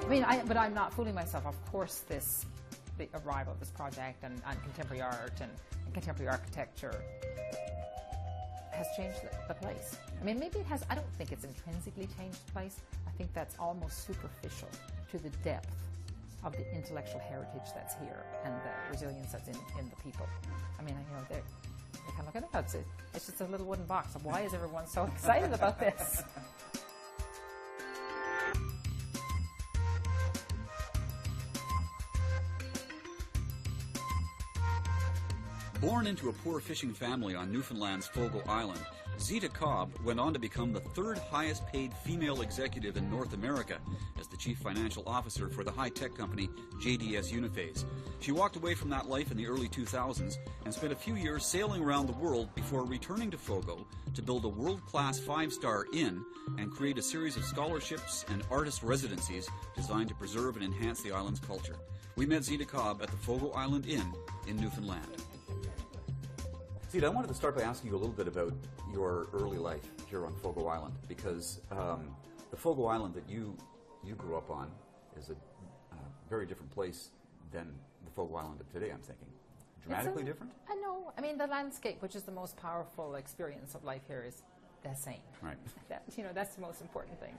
I mean, but I'm not fooling myself. Of course, the arrival of this project and contemporary art and contemporary architecture has changed the place. I mean, maybe it has. I don't think it's intrinsically changed the place. I think that's almost superficial to the depth of the intellectual heritage that's here and the resilience that's in the people. I mean, you know, they kind of look at it. It's just a little wooden box. Why is everyone so excited about this? Born into a poor fishing family on Newfoundland's Fogo Island, Zita Cobb went on to become the third highest paid female executive in North America as the chief financial officer for the high-tech company JDS Uniphase. She walked away from that life in the early 2000s and spent a few years sailing around the world before returning to Fogo to build a world-class 5-star inn and create a series of scholarships and artist residencies designed to preserve and enhance the island's culture. We met Zita Cobb at the Fogo Island Inn in Newfoundland. Zita, I wanted to start by asking you a little bit about your early life here on Fogo Island, because the Fogo Island that you grew up on is a very different place than the Fogo Island of today, I'm thinking. Dramatically different? I know. I mean, the landscape, which is the most powerful experience of life here, is the same. Right. That's the most important thing.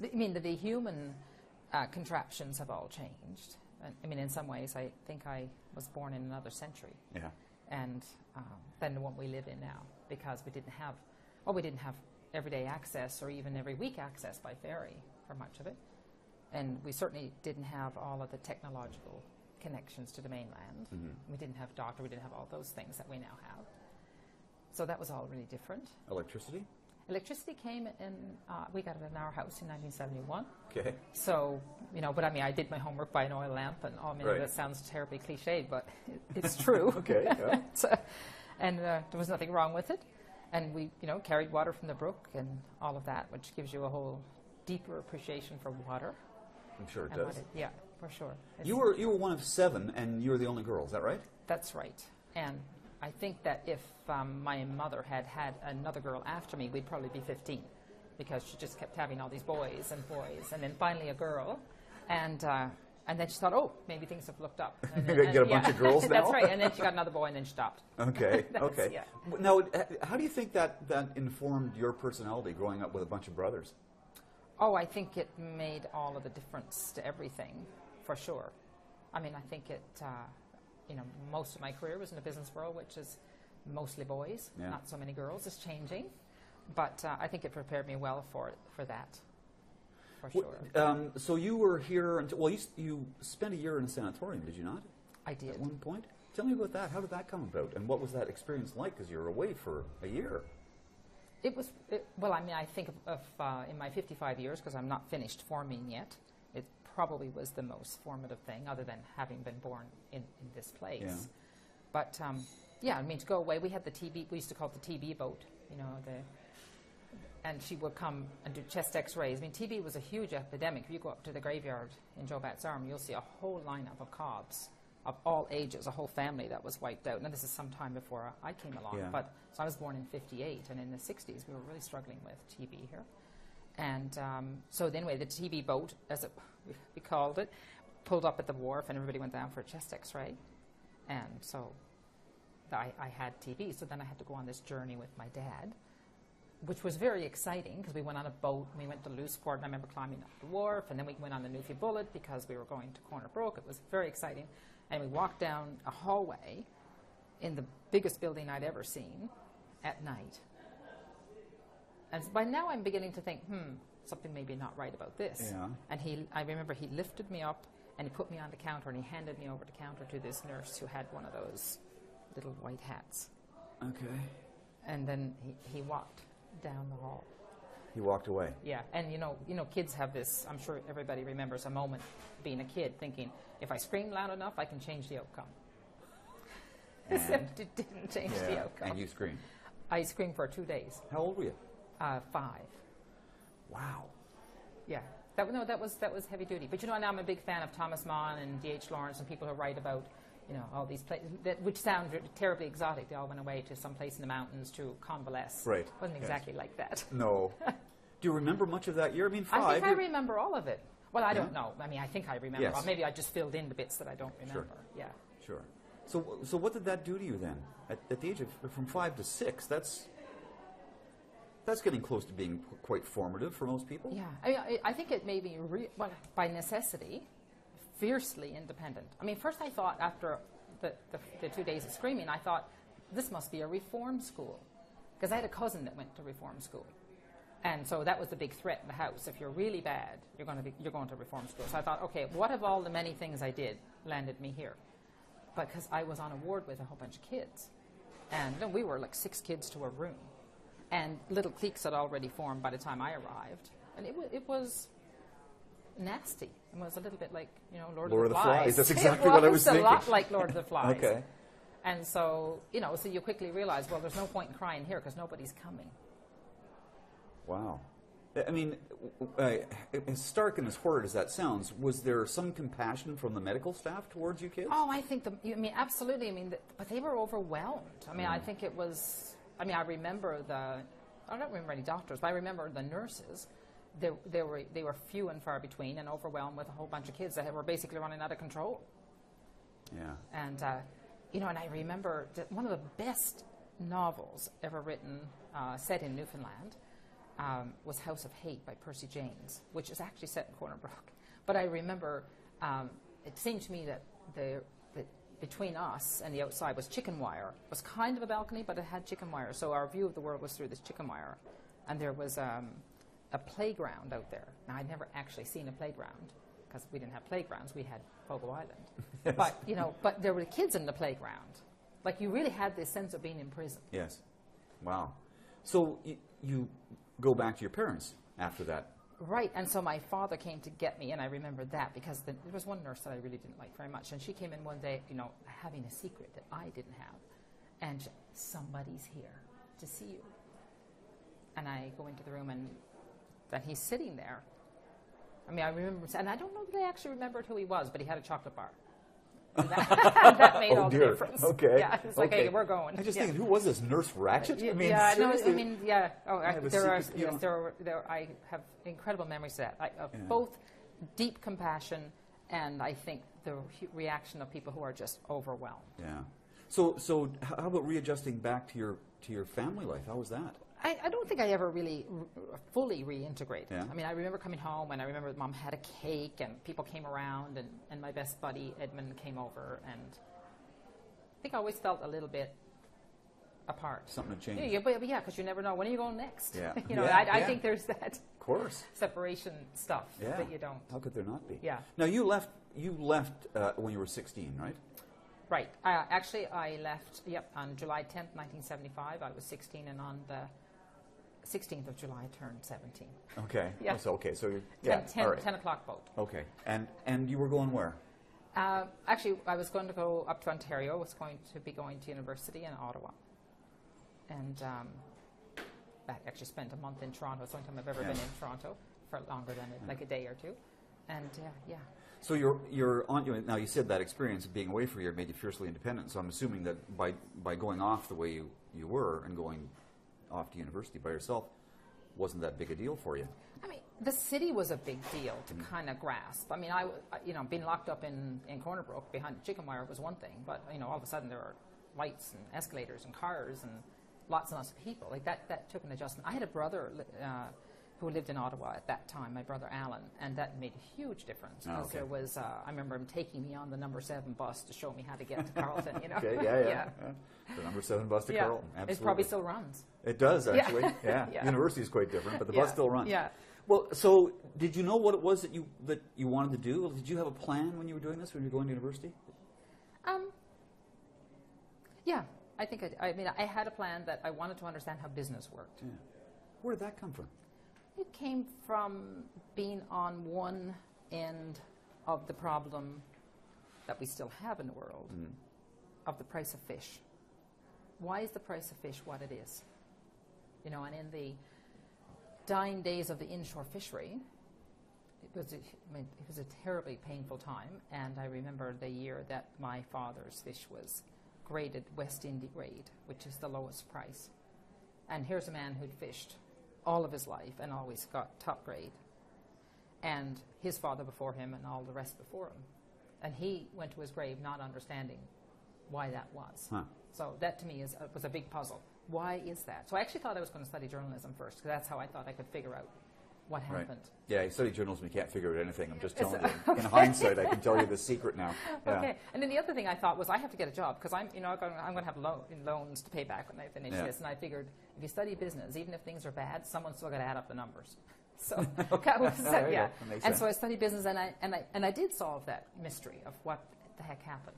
I mean, the human contraptions have all changed. I mean, in some ways, I think I was born in another century. Yeah. And than the one we live in now, because we didn't have everyday access or even every week access by ferry for much of it, and we certainly didn't have all of the technological connections to the mainland. Mm-hmm. We didn't have doctor, we didn't have all those things that we now have. So that was all really different. Electricity? Electricity came in, we got it in our house in 1971. Okay. So, but I mean, I did my homework by an oil lamp, and right. That sounds terribly cliched, but it's true. Okay, yeah. And there was nothing wrong with it. And we, carried water from the brook and all of that, which gives you a whole deeper appreciation for water. I'm sure it does. Yeah, for sure. You were one of 7, and you were the only girl, is that right? That's right. And I think that if my mother had another girl after me, we'd probably be 15, because she just kept having all these boys, and then finally a girl, and then she thought, oh, maybe things have looked up. And Maybe I get a bunch of girls now? That's right, and then she got another boy, and then she stopped. Okay, okay. Yeah. Now, how do you think that informed your personality growing up with a bunch of brothers? Oh, I think it made all of the difference to everything, for sure. I mean, I think it, most of my career was in the business world, which is mostly boys, not so many girls. It's changing, but I think it prepared me well for that, for sure. So you were here until, you spent a year in a sanatorium, did you not? I did. At one point? Tell me about that. How did that come about? And what was that experience like? Because you were away for a year. I think of in my 55 years, because I'm not finished forming yet, it probably was the most formative thing, other than having been born in this place. Yeah. But, to go away, we had the TB, we used to call it the TB boat, and she would come and do chest x-rays. I mean, TB was a huge epidemic. If you go up to the graveyard in Joe Batt's Arm, you'll see a whole lineup of Cobbs of all ages, a whole family that was wiped out. Now, this is some time before I came along, so I was born in 58, and in the 60s, we were really struggling with TB here. And so anyway, the TB boat, as we called it, pulled up at the wharf, and everybody went down for a chest x-ray. And so I had TB, so then I had to go on this journey with my dad, which was very exciting, because we went on a boat, and we went to Looseport, and I remember climbing up the wharf, and then we went on the Newfie Bullet, because we were going to Corner Brook. It was very exciting. And we walked down a hallway in the biggest building I'd ever seen at night. And by now I'm beginning to think, something may be not right about this. Yeah. And I remember he lifted me up, and he put me on the counter, and he handed me over the counter to this nurse who had one of those little white hats. Okay. And then he walked down the hall. He walked away. Yeah, and kids have this, I'm sure everybody remembers a moment being a kid thinking, if I scream loud enough, I can change the outcome. Except it didn't change the outcome. And you screamed? I screamed for 2 days. How old were you? 5. Wow. Yeah. That was heavy duty. But now I'm a big fan of Thomas Mann and D.H. Lawrence and people who write about, all these places, which sound terribly exotic. They all went away to some place in the mountains to convalesce. Right. It wasn't exactly like that. No. Do you remember much of that year? I mean, 5. I think I remember all of it. Well, I don't know. I mean, I think I remember. Yes. Or maybe I just filled in the bits that I don't remember. Yeah. Sure. So what did that do to you then? At the age of from 5 to 6, that's getting close to being quite formative for most people. Yeah. I mean, I think it made me, by necessity, fiercely independent. I mean, first I thought after the 2 days of screaming, I thought, this must be a reform school. Because I had a cousin that went to reform school. And so that was the big threat in the house. If you're really bad, you're going to reform school. So I thought, okay, what of all the many things I did landed me here? Because I was on a ward with a whole bunch of kids. And we were like 6 kids to a room. And little cliques had already formed by the time I arrived. And it was nasty. It was a little bit like, Lord of the Flies. That's exactly what I was thinking. It was a lot like Lord of the Flies. Okay. And so, so you quickly realize, well, there's no point in crying here because nobody's coming. Wow. I mean, as stark and as horrid as that sounds, was there some compassion from the medical staff towards you kids? Oh, I think, absolutely. I mean, but they were overwhelmed. I mean, I think it was, I remember I don't remember any doctors, but I remember the nurses. They were few and far between and overwhelmed with a whole bunch of kids that were basically running out of control. Yeah. And, and I remember one of the best novels ever written, set in Newfoundland, was House of Hate by Percy James, which is actually set in Corner Brook. But I remember it seemed to me that between us and the outside was chicken wire. It was kind of a balcony, but it had chicken wire. So our view of the world was through this chicken wire. And there was a playground out there. Now, I'd never actually seen a playground because we didn't have playgrounds. We had Fogo Island. Yes. But there were kids in the playground. Like, you really had this sense of being in prison. Yes. Wow. So you go back to your parents after that. Right, and so my father came to get me, and I remember that because there was one nurse that I really didn't like very much, and she came in one day, having a secret that I didn't have, and she, somebody's here to see you. And I go into the room, and he's sitting there. I mean, I remember, and I don't know that I actually remembered who he was, but he had a chocolate bar. And that made all the difference. Okay. Yeah, it's like, hey, we're going. I just thinking, who was this, Nurse Ratchet? I mean, yeah, seriously? no, I mean, yeah. Oh, I have incredible memories of that. Of both deep compassion and I think the reaction of people who are just overwhelmed. Yeah. So how about readjusting back to your family life? How was that? I don't think I ever really fully reintegrated. Yeah. I mean, I remember coming home, and I remember Mom had a cake, and people came around, and my best buddy, Edmund, came over, and I think I always felt a little bit apart. Something had changed. Yeah, because you never know. When are you going next? Yeah. I think there's that of course. separation stuff that you don't. How could there not be? Yeah. Now, you left when you were 16, right? Right. Actually, I left, on July 10th, 1975. I was 16, and on the 16th of July, I turned 17. Okay. Yeah. So you're... 10 o'clock boat. Okay. And you were going where? Actually, I was going to go up to Ontario. I was going to be going to university in Ottawa. And I actually spent a month in Toronto. It's the only time I've ever been in Toronto for longer than like a day or two. And, yeah. So you're on. Now, you said that experience of being away for a year made you fiercely independent. So I'm assuming that by going off the way you were and going off to university by yourself wasn't that big a deal for you. I mean, the city was a big deal to kind of grasp. I mean, being locked up in Corner Brook behind the chicken wire was one thing, but all of a sudden there were lights and escalators and cars and lots and lots of people. Like that took an adjustment. I had a brother who lived in Ottawa at that time, my brother Alan, and that made a huge difference because there was, I remember him taking me on the number 7 bus to show me how to get to Carleton, Okay, yeah. The number 7 bus to Carleton, absolutely. It probably still runs. It does, actually, yeah. University is quite different, but the bus still runs. Yeah. Well, so did you know what it was that you wanted to do? Did you have a plan when you were doing this, when you were going to university? Yeah, I think I had a plan that I wanted to understand how business worked. Yeah. Where did that come from? It came from being on one end of the problem that we still have in the world, of the price of fish. Why is the price of fish what it is? And in the dying days of the inshore fishery, it was a terribly painful time, and I remember the year that my father's fish was graded West Indy grade, which is the lowest price. And here's a man who'd fished all of his life and always got top grade. and his father before him and all the rest before him. And he went to his grave not understanding why that was. Huh. So that to me was a big puzzle. Why is that? So I actually thought I was going to study journalism first, because that's how I thought I could figure out what happened. Right. Yeah, you study journalism, you can't figure out anything. I'm just telling you. In hindsight, I can tell you the secret now. Yeah. Okay. And then the other thing I thought was I have to get a job, because I'm going to have loans to pay back when I finish this. And I figured if you study business, even if things are bad, someone's still got to add up the numbers. So that was yeah. And so I studied business, and I did solve that mystery of what the heck happened.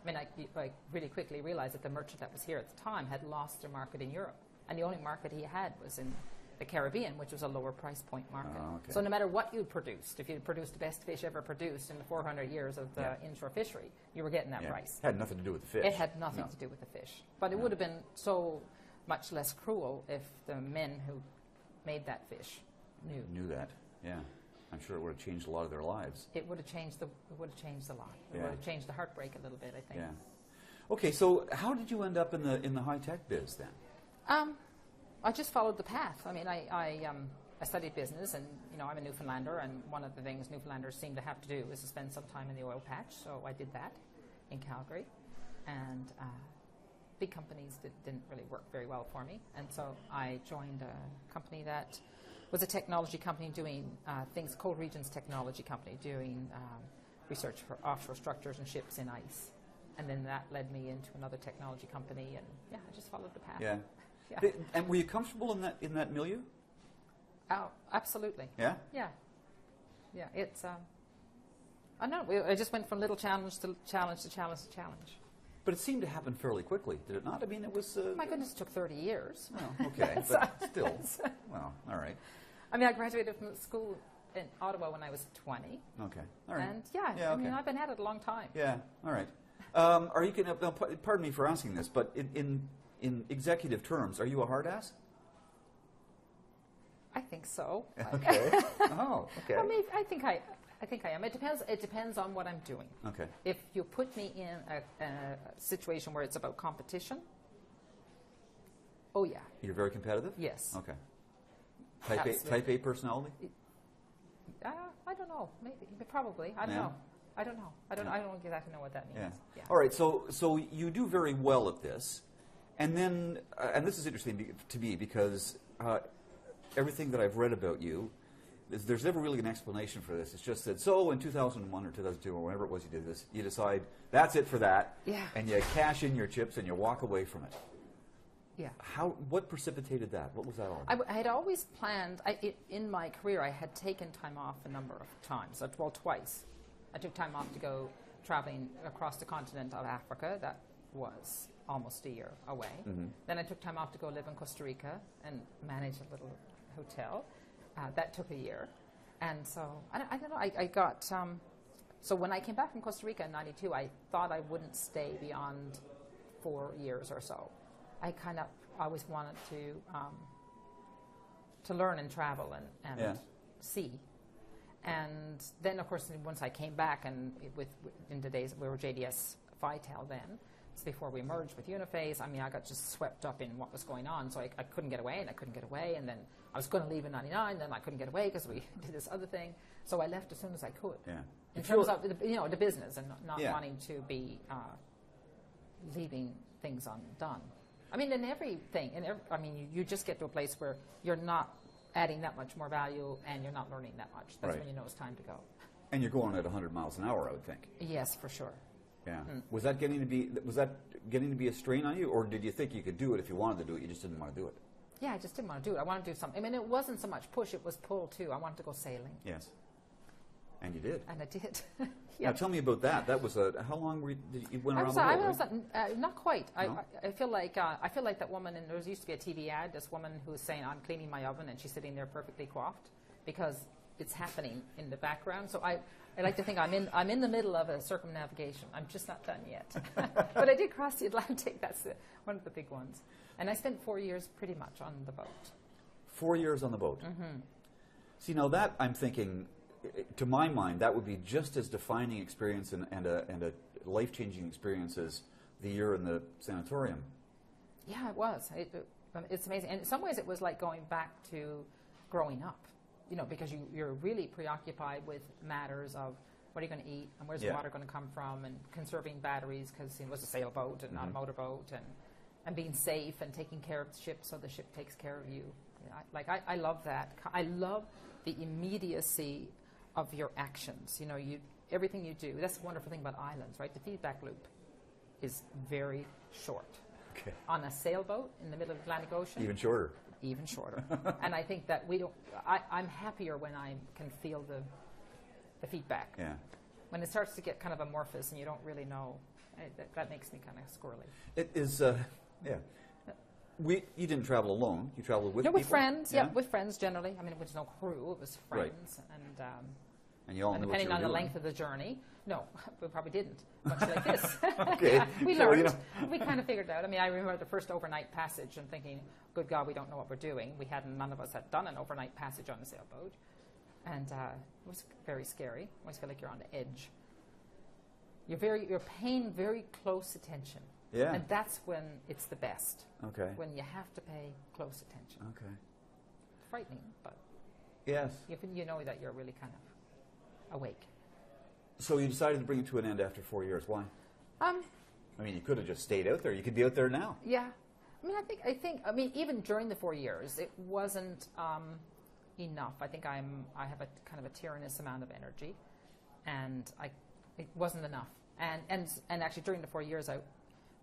I mean, I really quickly realized that the merchant that was here at the time had lost their market in Europe, and the only market he had was in the Caribbean, which was a lower price point market. Oh, okay. So no matter what you produced, if you produced the best fish ever produced in the 400 years of the inshore fishery, you were getting that price. It had nothing to do with the fish. It had nothing to do with the fish. But it would have been so much less cruel if the men who made that fish knew that. Yeah. I'm sure it would have changed a lot of their lives. It would have changed a lot. It would have changed the heartbreak a little bit, I think. Yeah. Okay, so how did you end up in the high tech biz then? I just followed the path. I mean, I studied business, and I'm a Newfoundlander, and one of the things Newfoundlanders seem to have to do is to spend some time in the oil patch. So I did that in Calgary, and big companies didn't really work very well for me, and so I joined a company that was a technology company doing things, Cold Regions Technology Company, doing research for offshore structures and ships in ice. And then that led me into another technology company, and I just followed the path. Yeah. And were you comfortable in that milieu? Oh, absolutely. Yeah? Yeah. Yeah, it's, I don't know, I just went from little challenge to challenge to challenge to challenge. But it seemed to happen fairly quickly, did it not? I mean, it was... my goodness, it took 30 years. Well, okay, but still. Well, all right. I mean, I graduated from school in Ottawa when I was 20. Okay, all right. And I mean, I've been at it a long time. Yeah, all right. Are you going to, pardon me for asking this, but in executive terms, are you a hard ass? I think so. Okay. Oh, okay. Well, maybe, I think I am. It depends on what I'm doing. Okay. If you put me in a situation where it's about competition, oh yeah. You're very competitive? Yes. Okay. Type A personality? I don't know. Maybe, probably. I don't know. I don't exactly know what that means. Yeah. All right. So you do very well at this, and then and this is interesting to me because everything that I've read about you, there's never really an explanation for this. It's just that in 2001 or 2002 or whenever it was you did this, you decide that's it for that, and you cash in your chips and you walk away from it. Yeah. What precipitated that? What was that all about? I had always planned, in my career, I had taken time off a number of times, twice. I took time off to go traveling across the continent of Africa. That was almost a year away. Mm-hmm. Then I took time off to go live in Costa Rica and manage a little hotel. That took a year. And so, I don't know, I got, so when I came back from Costa Rica in 92, I thought I wouldn't stay beyond 4 years or so. I kind of always wanted to learn and travel and see. And then, of course, once I came back, and in the days we were JDS Vital then, it's before we merged with Uniphase. I mean, I got just swept up in what was going on, so I couldn't get away, and I couldn't get away, and then I was going to leave in 99, then I couldn't get away because we did this other thing. So I left as soon as I could. Yeah. In terms of the business and not wanting to be leaving things undone. I mean, in everything, you just get to a place where you're not adding that much more value and you're not learning that much. That's when you know it's time to go. And you're going at 100 miles an hour, I would think. Yes, for sure. Yeah. Mm. Was that getting to be a strain on you, or did you think you could do it if you wanted to do it? You just didn't want to do it. Yeah, I just didn't want to do it. I wanted to do something. I mean, it wasn't so much push; it was pull too. I wanted to go sailing. Yes. And you did. And I did. Now tell me about that. That was how long did you went around the world? Not quite. No? I feel like that woman. And there used to be a TV ad. This woman who was saying, "I'm cleaning my oven," and she's sitting there perfectly coiffed because it's happening in the background. So I like to think I'm in the middle of a circumnavigation. I'm just not done yet. But I did cross the Atlantic. That's one of the big ones. And I spent 4 years pretty much on the boat. 4 years on the boat. Mm-hmm. See, now that I'm thinking, to my mind, that would be just as defining experience and a life-changing experience as the year in the sanatorium. Yeah, it was. It's amazing. And in some ways it was like going back to growing up. because you're really preoccupied with matters of what are you going to eat and where's the water going to come from, and conserving batteries because it was a sailboat and not a motorboat, and being safe and taking care of the ship so the ship takes care of you. I love that. I love the immediacy of your actions. Everything you do. That's the wonderful thing about islands, right? The feedback loop is very short. Okay. On a sailboat in the middle of the Atlantic Ocean, even shorter. Even shorter. And I think that we don't. I'm happier when I can feel the feedback. Yeah. When it starts to get kind of amorphous and you don't really know, that makes me kind of squirrely. It is. Yeah. You didn't travel alone. You traveled with people? With friends. Yeah, with friends generally. I mean, it was no crew. It was friends, and you all knew depending what you were on the doing. length of the journey. No, we probably didn't. Much like this. Okay. We learned. We kind of figured it out. I mean, I remember the first overnight passage and thinking, good God, we don't know what we're doing. None of us had done an overnight passage on a sailboat. And it was very scary. I always feel like you're on the edge. You're paying very close attention. Yeah. And that's when it's the best. Okay. When you have to pay close attention. Okay. Frightening, but yes. You know that you're really kind of awake. So you decided to bring it to an end after 4 years. Why? I mean, you could have just stayed out there. You could be out there now. Yeah. I mean, even during the 4 years, it wasn't enough. I think I have a kind of a tyrannous amount of energy, and it wasn't enough. And actually, during the 4 years, I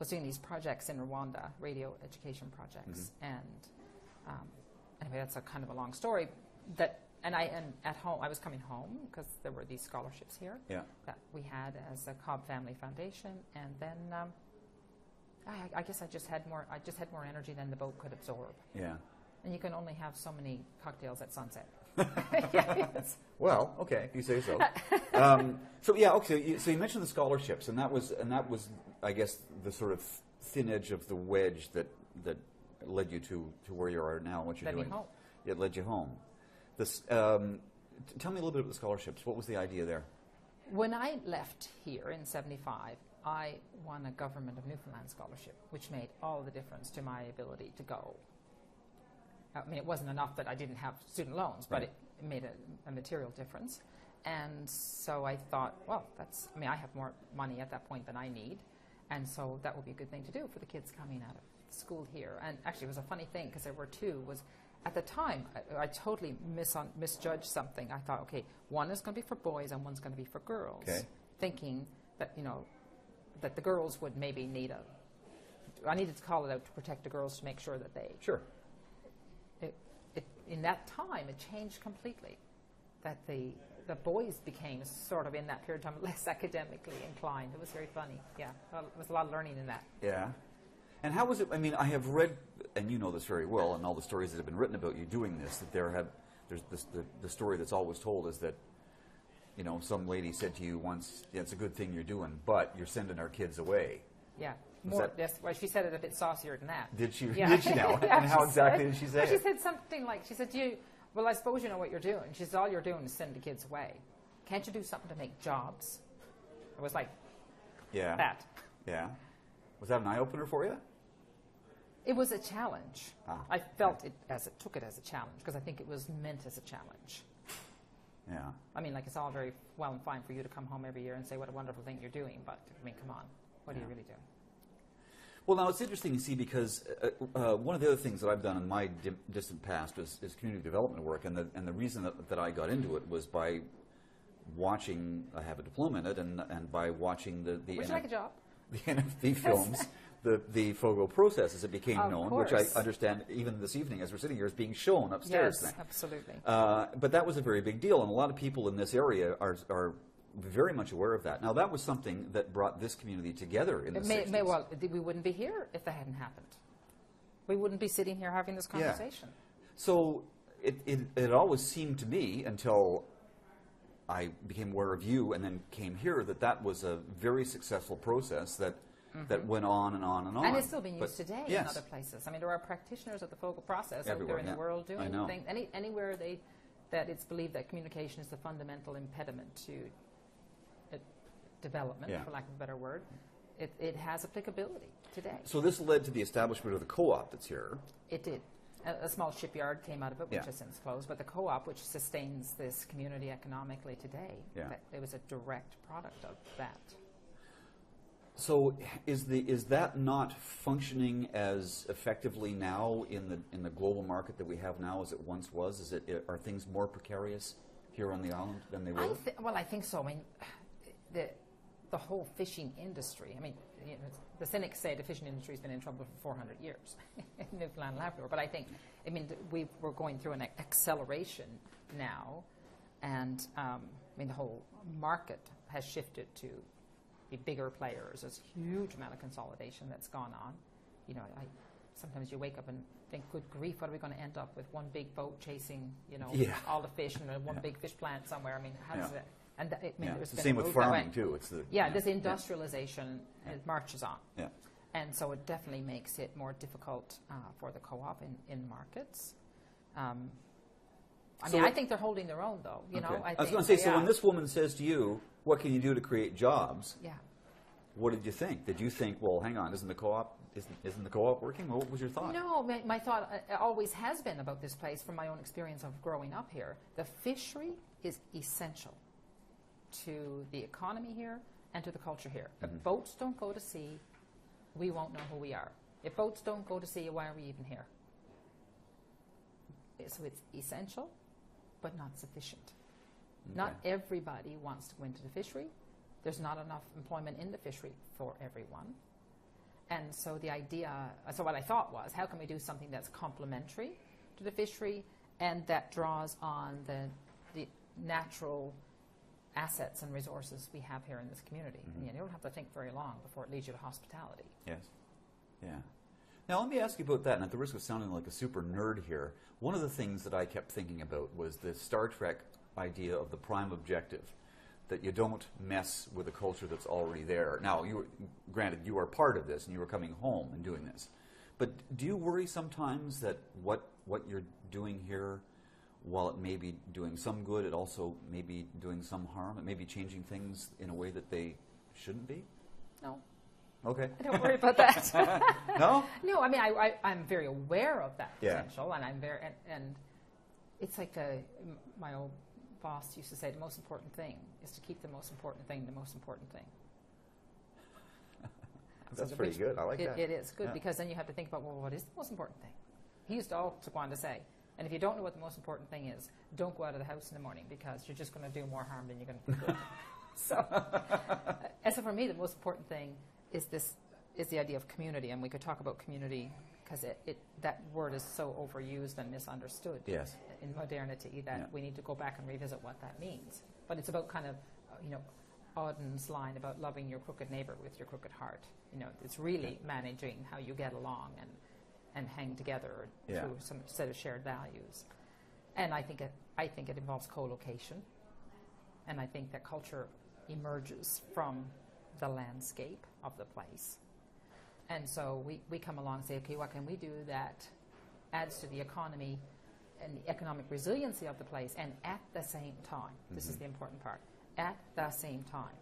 was doing these projects in Rwanda, radio education projects, and anyway, that's a kind of a long story. And at home, I was coming home because there were these scholarships here that we had as a Cobb Family Foundation, and then I guess I just had more energy than the boat could absorb. Yeah. And you can only have so many cocktails at sunset. Well, okay, if you say so. So you mentioned the scholarships, and that was, I guess, the sort of thin edge of the wedge that led you to where you are now, and what you're doing. Led me home. It led you home. This, tell me a little bit about the scholarships. What was the idea there? When I left here in '75, I won a Government of Newfoundland scholarship, which made all the difference to my ability to go. I mean, it wasn't enough that I didn't have student loans, but it made a material difference. And so I thought, well, I have more money at that point than I need, and so that would be a good thing to do for the kids coming out of school here. And actually, it was a funny thing because there were two. At the time, I totally misjudged something. I thought, okay, one is going to be for boys and one's going to be for girls, thinking that that the girls would maybe need I needed to call it out to protect the girls to make sure that they. Sure. In that time, it changed completely. That the boys became sort of in that period of time less academically inclined. It was very funny. Yeah, there was a lot of learning in that. Yeah. And how was it? I mean, I have read, and you know this very well, and all the stories that have been written about you doing this. That there's the story that's always told is that, some lady said to you once, "Yeah, it's a good thing you're doing, but you're sending our kids away." Yeah. Well, she said it a bit saucier than that. Did she? Yeah. Did she now? Yeah, and how exactly did she say it? She said something like, well, I suppose you know what you're doing. She said, all you're doing is send the kids away. Can't you do something to make jobs? It was like that. Yeah. Was that an eye-opener for you? It was a challenge. I felt took it as a challenge because I think it was meant as a challenge. Yeah. I mean, it's all very well and fine for you to come home every year and say what a wonderful thing you're doing, but I mean, come on, what are you really doing? Well, now it's interesting to see because one of the other things that I've done in my distant past is community development work, and the reason that I got into it was by watching. I have a diploma in it, and by watching the Would you like a job? The NFB films, the Fogo process as it became known, which I understand even this evening as we're sitting here is being shown upstairs. Yes, absolutely. But that was a very big deal, and a lot of people in this area are very much aware of that. Now, that was something that brought this community together in the 60s. Well, we wouldn't be here if that hadn't happened. We wouldn't be sitting here having this conversation. Yeah. So it always seemed to me, until I became aware of you and then came here, that was a very successful process that went on and on and on. And it's still being used today in other places. I mean, there are practitioners of the Fogo process everywhere out there in the world doing things. Anywhere that it's believed that communication is the fundamental impediment to development, for lack of a better word, it has applicability today. So this led to the establishment of the co-op that's here. It did. A small shipyard came out of it, which Yeah. has since closed, but the co-op, which sustains this community economically today, Yeah. it was a direct product of that. So is that not functioning as effectively now in the global market that we have now as it once was? Are things more precarious here on the island than they were? Well, I think so. I mean, the whole fishing industry. I mean, you know, the cynics say the fishing industry has been in trouble for 400 years in Newfoundland and Labrador. But I mean, we're going through an acceleration now, and I mean, the whole market has shifted to be bigger players. There's a huge amount of consolidation that's gone on. You know, sometimes you wake up and think, good grief, what are we going to end up with? One big boat chasing, you know, all the fish, and one big fish plant somewhere. I mean, how does it? And I mean, It's the same with farming too. It's the this industrialization it marches on. Yeah. And so it definitely makes it more difficult for the co-op in markets. I mean, I think they're holding their own, though. You know, I was going to say, so when this woman says to you, "What can you do to create jobs?" Yeah. What did you think? Did you think, well, hang on, isn't the co-op working? What was your thought? No, my thought always has been about this place from my own experience of growing up here. The fishery is essential to the economy here and to the culture here. If boats don't go to sea, we won't know who we are. If boats don't go to sea, why are we even here? So it's essential, but not sufficient. Okay. Not everybody wants to go into the fishery. There's not enough employment in the fishery for everyone. And so the idea, so what I thought was, how can we do something that's complementary to the fishery and that draws on the natural assets and resources we have here in this community? And you don't have to think very long before it leads you to hospitality. Yes. Yeah. Now, let me ask you about that, and at the risk of sounding like a super nerd here, one of the things that I kept thinking about was the Star Trek idea of the prime objective, that you don't mess with a culture that's already there. Now, granted, you are part of this, and you are coming home and doing this. But do you worry sometimes that what you're doing here, while it may be doing some good, it also may be doing some harm? It may be changing things in a way that they shouldn't be? No. Okay. I don't worry about that. No? No, I mean, I'm very aware of that potential, and I'm very, and it's like my old boss used to say, the most important thing is to keep the most important thing the most important thing. That's pretty good. I like that. It is good because then you have to think about, well, what is the most important thing? He used to also go on to say, and if you don't know what the most important thing is, don't go out of the house in the morning because you're just going to do more harm than you're going to do good. So for me, the most important thing is the idea of community, and we could talk about community because that word is so overused and misunderstood in modernity that we need to go back and revisit what that means. But it's about kind of, Auden's line about loving your crooked neighbor with your crooked heart. You know, it's really managing how you get along and hang together through some set of shared values. And I think it involves co-location, and I think that culture emerges from the landscape of the place. And so we come along and say, okay, what can we do that adds to the economy and the economic resiliency of the place, and at the same time, this is the important part, at the same time,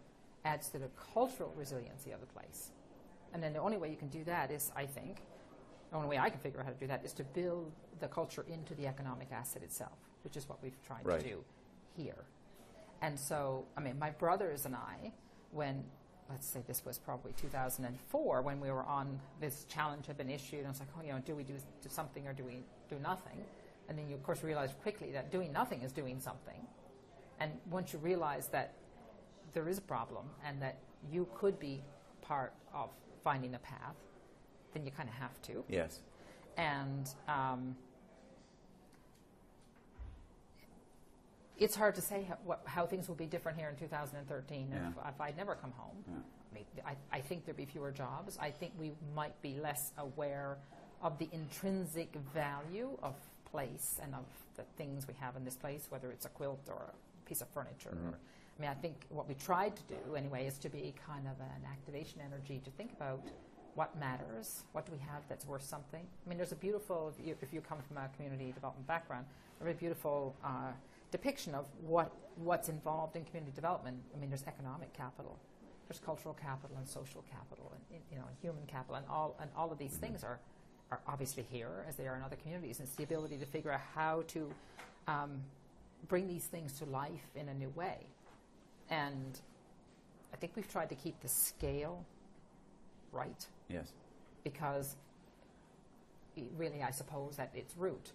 adds to the cultural resiliency of the place. And then the only way you can do that is, I think, the only way I can figure out how to do that is to build the culture into the economic asset itself, which is what we've tried to do here. And so, I mean, my brothers and I, when, let's say this was probably 2004, when we were on, this challenge had been issued, and I was like, do we do something or do we do nothing? And then you, of course, realize quickly that doing nothing is doing something. And once you realize that there is a problem and that you could be part of finding a path, then you kind of have to. Yes. And it's hard to say how things will be different here in 2013 if I'd never come home. Yeah. I mean, I think there'd be fewer jobs. I think we might be less aware of the intrinsic value of place and of the things we have in this place, whether it's a quilt or a piece of furniture. I mean, I think what we tried to do anyway is to be kind of an activation energy to think about what matters, what do we have that's worth something. I mean, there's a beautiful, if you come from a community development background, a very beautiful depiction of what's involved in community development. I mean, there's economic capital, there's cultural capital and social capital, and human capital, and all of these things are are obviously here, as they are in other communities. And it's the ability to figure out how to bring these things to life in a new way. And I think we've tried to keep the scale right. Yes. Because really, I suppose, at its root,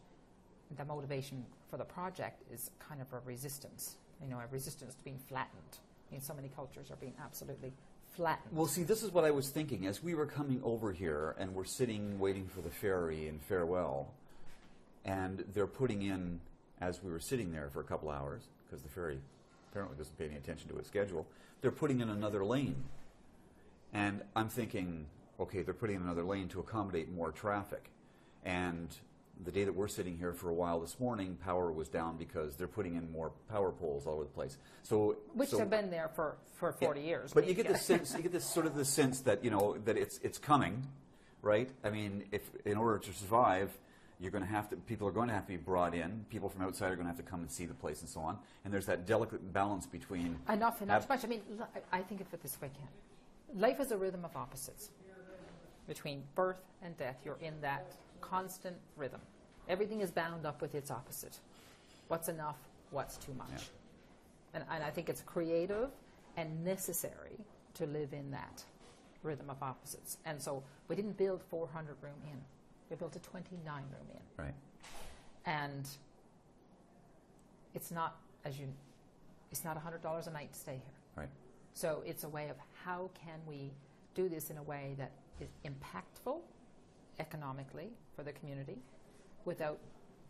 the motivation for the project is kind of a resistance, a resistance to being flattened. So many cultures are being absolutely flattened. Well, see, this is what I was thinking. As we were coming over here and we're sitting waiting for the ferry in Farewell, and they're putting in, as we were sitting there for a couple hours, because the ferry apparently doesn't pay any attention to its schedule, they're putting in another lane. And I'm thinking, okay, they're putting in another lane to accommodate more traffic. And the day that we're sitting here for a while this morning, power was down because they're putting in more power poles all over the place. Which have been there for 40 years. But you get this sense, you get this sort of the sense that that it's coming, right? I mean, if in order to survive, people are going to have to be brought in. People from outside are going to have to come and see the place and so on. And there's that delicate balance between enough and not too much. I mean, I think of it this way, Ken. Life is a rhythm of opposites. Between birth and death, you're in that constant rhythm. Everything is bound up with its opposite. What's enough? What's too much? Yeah. And I think it's creative and necessary to live in that rhythm of opposites. And so we didn't build 400 room in. We built a 29 room in. Right. And it's not it's not $100 a night to stay here. Right. So it's a way of how can we do this in a way that is impactful economically for the community without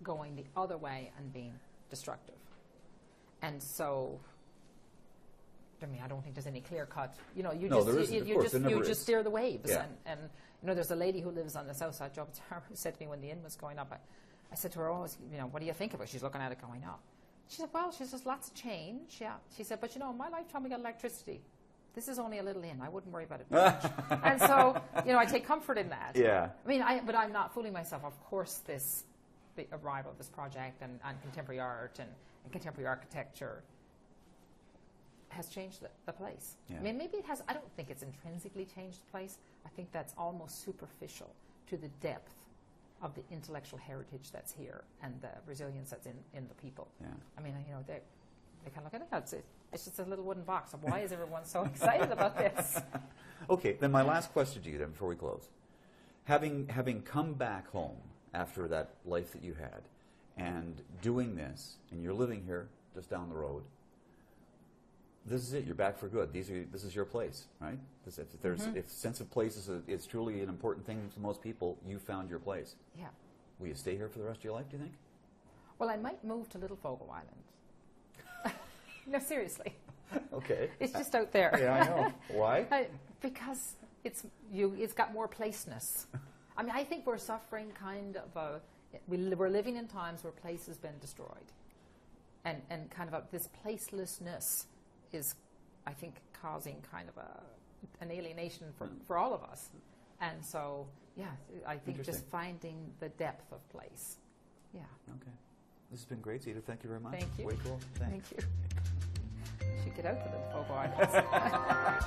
going the other way and being destructive. And so, I mean, I don't think there's any clear cut. You just steer the waves. Yeah. And there's a lady who lives on the south side, Joe, who said to me when the inn was going up, I said to her, what do you think of it? She's looking at it going up. She said, well, there's lots of change. Yeah. She said, but in my lifetime we got electricity. This is only a little inn. I wouldn't worry about it much. And so, I take comfort in that. Yeah. I mean, but I'm not fooling myself. Of course, the arrival of this project and contemporary art and contemporary architecture has changed the place. Yeah. I mean, maybe it has. I don't think it's intrinsically changed the place. I think that's almost superficial to the depth of the intellectual heritage that's here and the resilience that's in the people. Yeah. I mean, they kind of look at it. It's just a little wooden box. Why is everyone so excited about this? Okay, then my last question to you then before we close. Having come back home after that life that you had and doing this, and you're living here just down the road, this is it. You're back for good. This is your place, right? If sense of place is truly an important thing to most people, you found your place. Yeah. Will you stay here for the rest of your life, do you think? Well, I might move to Little Fogo Island. No, seriously. Okay. It's just out there. Yeah, I know. Why? Because it's got more placeness. I mean, I think we're suffering kind of we're living in times where place has been destroyed. And kind of this placelessness is, I think, causing kind of an alienation for all of us. And so, yeah, I think just finding the depth of place. Yeah. Okay. This has been great, Zita. Thank you very much. Thank you. Way cool. Thanks. Thank you. Should get out to the Fogo Islands.